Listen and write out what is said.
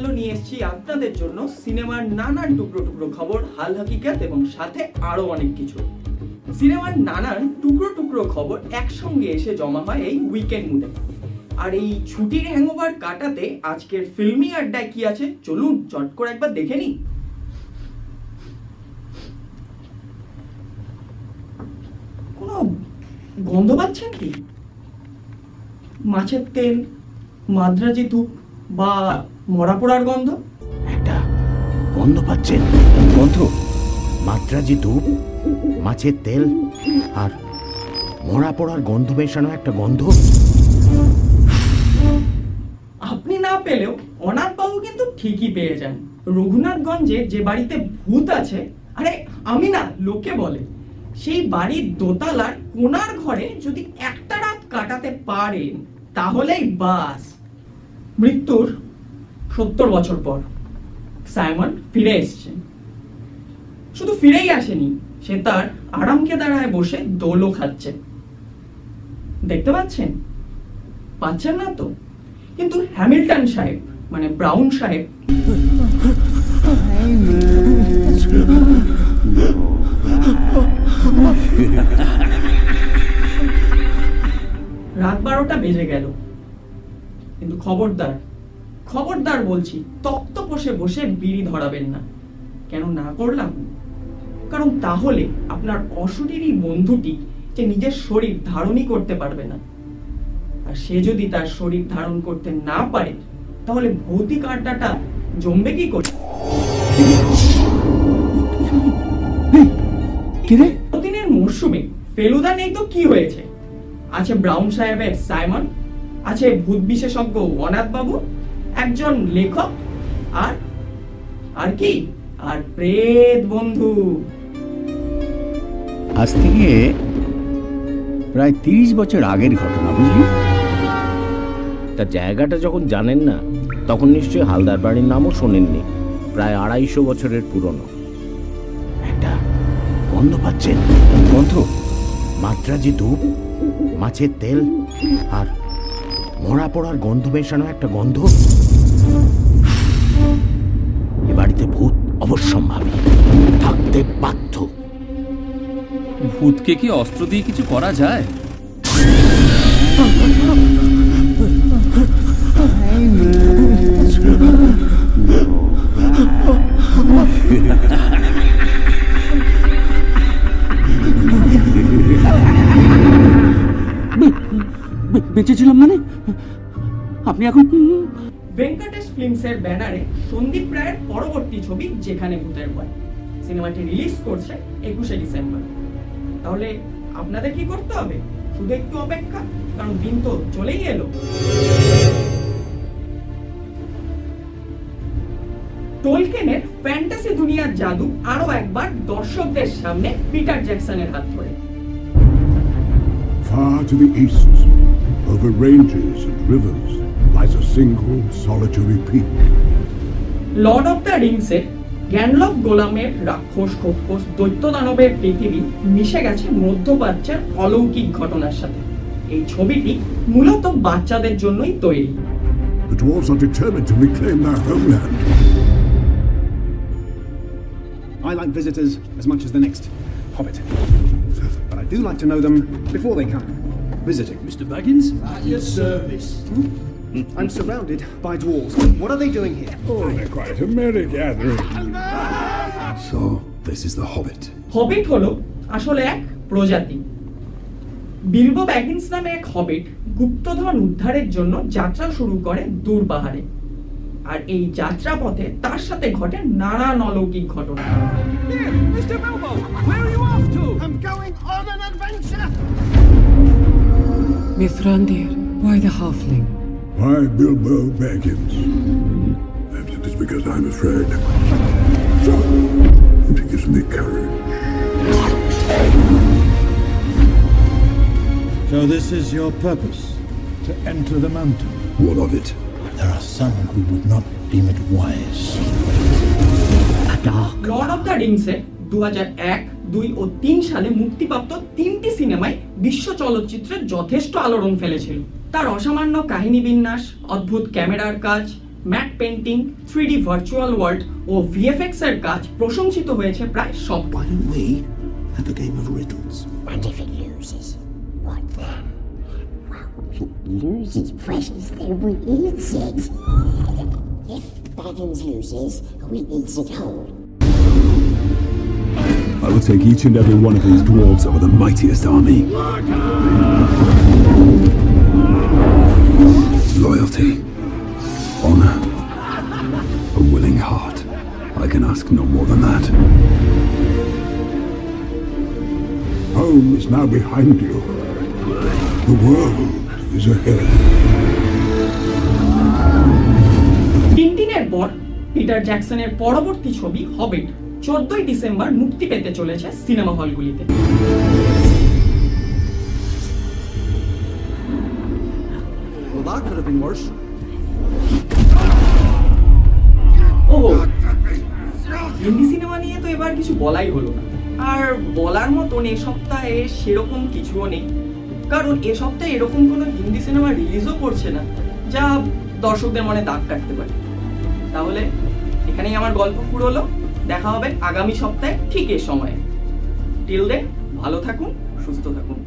মাল্য নিয়ে এসেছি আপনাদের জন্য সিনেমার নানান টুকরো টুকরো খবর, হাল হাকিকত এবং সাথে আরো অনেক কিছু। সিনেমার নানান টুকরো টুকরো খবর একসঙ্গে এসে জমা হয় এই উইকেন্ড মুডে। আর এই ছুটির হ্যাংওভার কাটাতে আজকের ফিল্মি আড্ডায় কি আছে চলুন চট করে একবার দেখে নিই। কোনো গন্ধ পাচ্ছেন কি? মাছের তেল, মাদ্রাজি ধূপ বা মরা পোড়ার গন্ধ? একটা গন্ধ পাচ্ছেন? গন্ধ, মাদ্রাজি ধূপ, মাছের তেল আর মরা পোড়ার গন্ধ মেশানো একটা গন্ধ। আপনি না পেলেও অনাথ বাবু কিন্তু ঠিকই পেয়ে যান। রঘুনাথগঞ্জে যে বাড়িতে ভূত আছে, আরে আমি না, লোকে বলে সেই বাড়ির দোতলার কোনার ঘরে যদি একটা রাত কাটাতে পারেন তাহলেই বাস। মৃত্যুর 70 বছর পর সাইমন ফিরে এসেছেন। শুধু ফিরেই আসেনি, সে তার আরামকে দাঁড়ায় বসে দোলও খাচ্ছে। দেখতে পাচ্ছেন? পাচ্ছেন না তো? কিন্তু হ্যামিল্টন সাহেব মানে ব্রাউন সাহেব রাত 12টা বেজে গেল, কিন্তু খবরদার খবরদার বলছি, তক্ত বসে বসে বিড়ি ধরাবেন না। কেন না করলাম? কারণ তাহলে আপনার অশরীরী বন্ধুটি যে নিজের শরীর ধারণই করতে পারবে না, আর সে যদি তার শরীর ধারণ করতে না পারে তাহলে ভৌতিক আড্ডাটা জমবে কি করে? দিনের মরশুমে ফেলুদা নেই তো কি হয়েছে? আছে ব্রাউন সাহেবের সাইমন, আছে ভূত বিশেষজ্ঞ অনাথ বাবু, একজন লেখক, আর কি, আর প্রেত বন্ধু। আজ থেকে প্রায় 30 বছর আগের ঘটনা, বুঝলি? তার জায়গাটা যখন জানেন না তখন নিশ্চয়ই হালদার বাড়ির নামও শোনেননি। প্রায় 250 বছরের পুরনো। একটা গন্ধ পাচ্ছেন? গন্ধ, মাদ্রাজি ধূপ, মাছের তেল আর মরা পোড়ার গন্ধ মেশানো একটা গন্ধ। এ বাড়িতে ভূত অবশ্যম্ভাবী, থাকতে বাধ্য। ভূতকে কি অস্ত্র দিয়ে কিছু করা যায়? বেঁচেছিলাম মানে? আপনি এখন? ভেঙ্কটেশ ফিল্মসের ব্যানারে সন্দীপ রায়ের পরবর্তী ছবি যেখানে ভূতের ভয় সিনেমাটি রিলিজ করছে 21শে ডিসেম্বর। তাহলে আপনাদের কি করতে হবে? শুধু একটু অপেক্ষা, কারণ দিন তো চলেই এলো। টোলকেনের ফ্যান্টাসি দুনিয়ার জাদু আরো একবার দর্শকদের সামনে পিটার জ্যাকসনের হাত ধরে। Far to the east, over ranges and rivers, lies a single solitary peak. Lord of the রিংসের গ্যানলফ গোলামের রাক্ষস খোপস দৈত্য দানবের পৃথিবী মিশে গেছে মধ্যপ্রাচ্যের অলৌকিক ঘটনার সাথে। এই ছবিটি মূলত বাচ্চাদের জন্যই তৈরি। The dwarves are determined to reclaim their homeland. I like visitors as much as the next hobbit, but I do like to know them before they come visiting. Mr. Baggins? At your service. I'm surrounded by dwarves. What are they doing here? Oh, they're quite a merry gathering. So, this is the Hobbit. Hobbit হলো আসলে এক প্রজাতি। বিলবো ব্যাগিন্স নামে এক Hobbit গুপ্তধন উদ্ধারের জন্য যাত্রা শুরু করে দূর পাহাড়ে। আর এই যাত্রা পথে তার সাথে ঘটে নানান অলৌকিক ঘটনা। Here, Mr. Bilbo, where are you off to? I'm going on an adventure. Mithrandir, why the halfling? Why Bilbo Baggins? Perhaps it is because I'm afraid. And it gives me courage. So this is your purpose, to enter the mountain? What of it? There are some who would not deem it wise. Lord of the রিংসে 2001, 2 ও 3 সালে মুক্তিপ্রাপ্ত 3টি সিনেমায় বিশ্ব চলচ্চিত্রে যথেষ্ট আলোড়ন ফেলেছিল। তার অসামান্য কাহিনী বিন্যাস, অদ্ভুত ক্যামেরার কাজ, matte painting, 3D virtual world ও VFX এর কাজ প্রশংসিত হয়েছে প্রায় সব। Why don't we have a game of riddles? And if it loses, what then? Well, if it loses precious, then we eat it. If Baggins loses, we eat it whole. I will take each and every one of these dwarves over the mightiest army. Loyalty, honor, a willing heart. I can ask no more than that. Home is now behind you. The world is ahead. টিনটিনের পর Peter জ্যাকসনের পরবর্তী ছবি Hobbit 14ই December মুক্তি পেতে চলেছে cinema হলগুলিতে। Well, that could have been worse. Hindi cinema নিয়ে তো এবার কিছু বলাই হলো না, আর বলার মতন এ সপ্তাহে সেরকম কিছুও নেই, কারণ এ সপ্তাহে এরকম কোনো হিন্দি সিনেমা রিলিজও করছে না যা দর্শকদের মনে দাগ কাটতে পারে। তাহলে এখানেই আমার গল্প পুরো হলো। দেখা হবে আগামী সপ্তাহে ঠিক এই সময়ে। টিল দেন ভালো থাকুন, সুস্থ থাকুন।